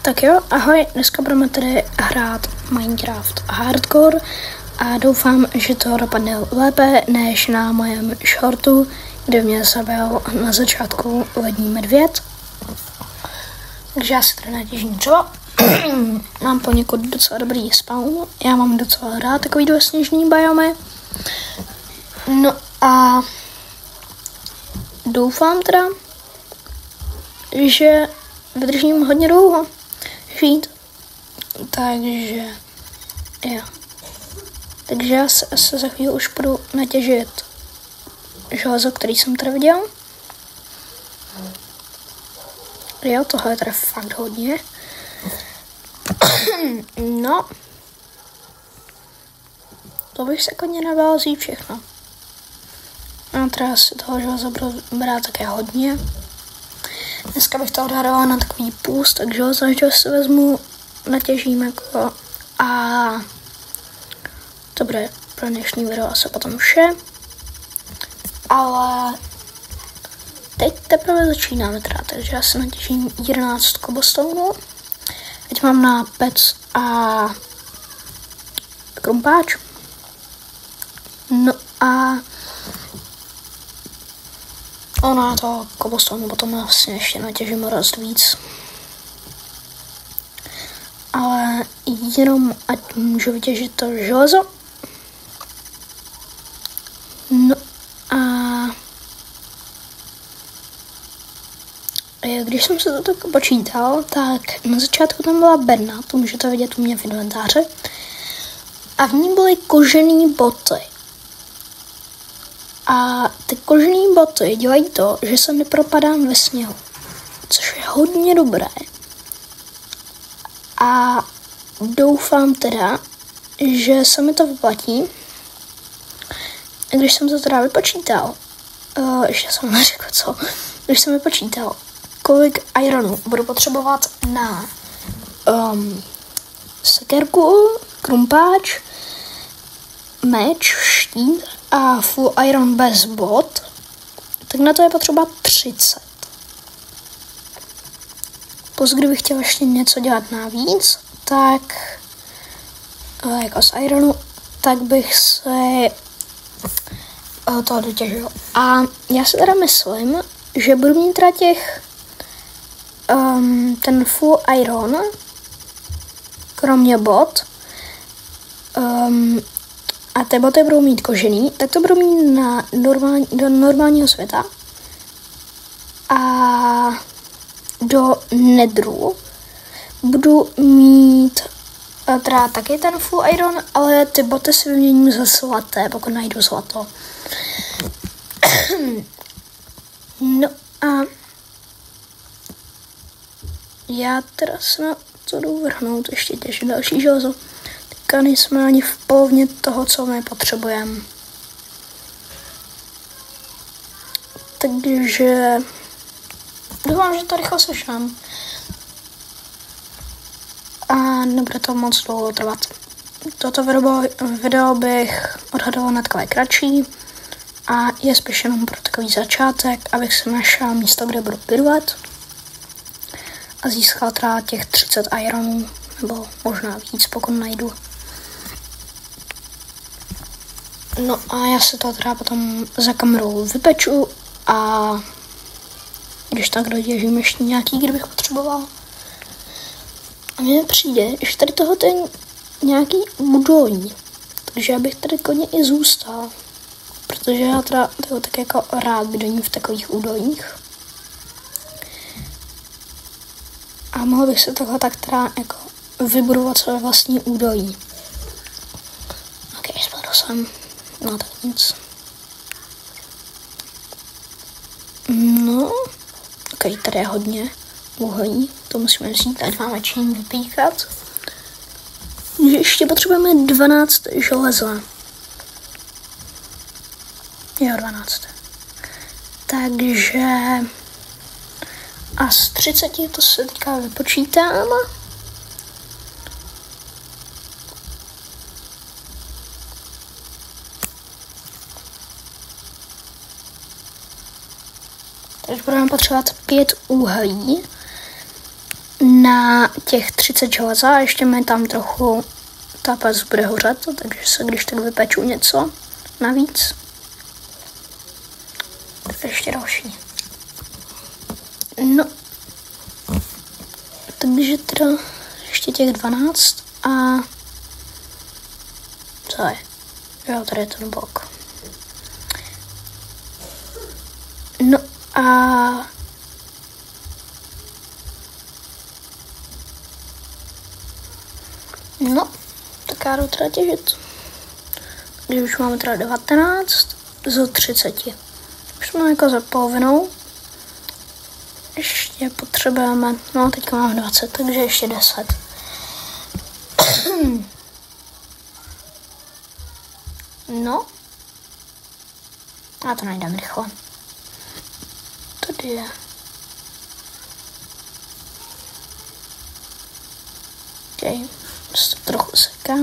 Tak jo, ahoj, dneska budeme tedy hrát Minecraft Hardcore a doufám, že to dopadne lépe než na mojem shortu, kde mě zabil na začátku lední medvěd. Takže já si tady natěžím třeba. Mám poněkud docela dobrý spawn, já mám docela rád takový sněžný biomy. No a doufám teda, že vydržím hodně dlouho žít. Takže jo. Takže já se za chvíli už budu natěžit železo, který jsem tady viděl. Jo, tohle je tady fakt hodně. No. To bych se klidně nebál vzít všechno. A teda si toho železa budu brát také hodně. Dneska bych to odhadovala na takový půst, takže železa si vezmu, natěžím jako a to bude pro dnešní video asi potom vše. Ale teď teprve začínáme teda, takže já si natěžím 11 cobblestonů. Teď mám na pec a krumpáč. No a ona to cobblestone potom vlastně ještě natěžím dost víc. Ale jenom ať můžu vytěžit to železo. No a když jsem se to tak počítal, tak na začátku tam byla bedna, to můžete vidět u mě v inventáři. A v ní byly kožený boty. A ty kožený boty dělají to, že se nepropadám ve sněhu, což je hodně dobré. A doufám teda, že se mi to vyplatí. Když jsem to teda vypočítal, ještě jsem neřekl co, když jsem vypočítal, kolik ironu budu potřebovat na sekerku, krumpáč, meč, štít a full iron bez bot, tak na to je potřeba 30. Plus, kdybych chtěl ještě něco dělat navíc, tak jako z ironu, tak bych se toho dotěžil. A já si teda myslím, že budu mít teda ten full iron, kromě bot, a ty boty budou mít kožený, tak to budu mít do normálního světa. A do nedru budu mít teda taky ten full iron, ale ty boty si vyměním za zlaté, pokud najdu zlato. No a já teda se na to jdu vrhnout, ještě těžit další železo. Teďka nejsme ani v polovině toho, co my potřebujeme. Takže doufám, že to rychle sešám. A nebude to moc dlouho trvat. Toto video bych odhadoval na takové kratší a je spíš jenom pro takový začátek, abych si našel místo, kde budu bydlet a získal teda těch 30 ironů, nebo možná víc, pokud najdu. No a já se to teda potom za kamerou vypeču a když tak dotěžím ještě nějaký, kdybych potřeboval. A mně přijde, že tady tohoto je nějaký údolí, takže já bych tady klidně i zůstal, protože já teda toho tak jako rád bydlím v takových údolích. A mohl bych se takhle tak teda jako vybudovat své vlastní údolí. Ok, spadl jsem. No tak nic. No, ok, tady je hodně uhlí, to musíme vzít, ať máme čím vypíchat. Ještě potřebujeme 12 železa. Jo, 12. Takže a z 30 to se teďka vypočítám. Takže budeme potřebovat 5 uhlí. na těch 30 železa a ještě mi tam trochu ta pec bude hořet, takže se když tak vypeču něco navíc. Tak ještě další. No, takže teda ještě těch 12 a co je? Jo, tady je ten blok. No a no, tak já jdu teda těžit. Takže už máme teda 19 z 30. Už jsme jako za polovinou. Ještě potřebujeme, no teďka máme 20, takže ještě 10. No. Já to najdem rychle. Tady je. Okay. To trochu seká.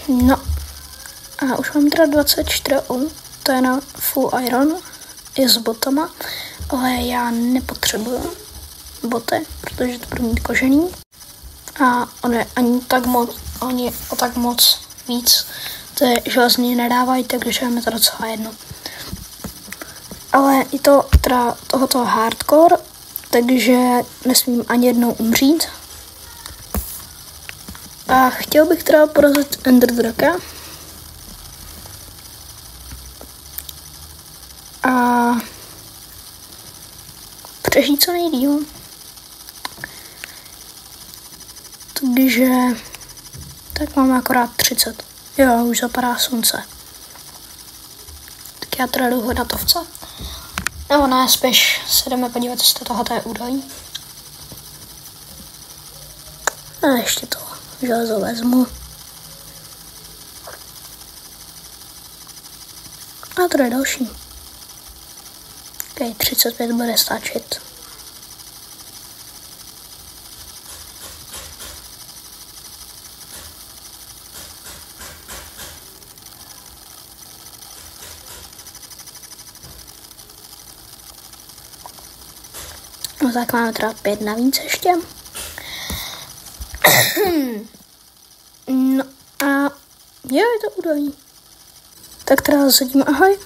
No. A už mám teda 24 to je na full iron, i s botama, ale já nepotřebuju boty, protože to budu mít kožený. A oni o tak moc víc ty železní nedávají, takže mi to docela jedno. Ale i to teda tohoto hardcore, takže nesmím ani jednou umřít. A chtěl bych teda porazit Ender Draka. A přežít co nejdýl. Takže tak máme akorát 30. Jo, už zapadá slunce. Tak já teda jdu hledat ovce. Nebo ne, spíš se jdeme podívat, jestli tohoto je údolí. A ještě to železo vezmu. A to je další. Ok, 35 bude stačit. No tak máme teda 5 navíc ještě. No a jo, je to údolí. Tak teda zasadím ahoj.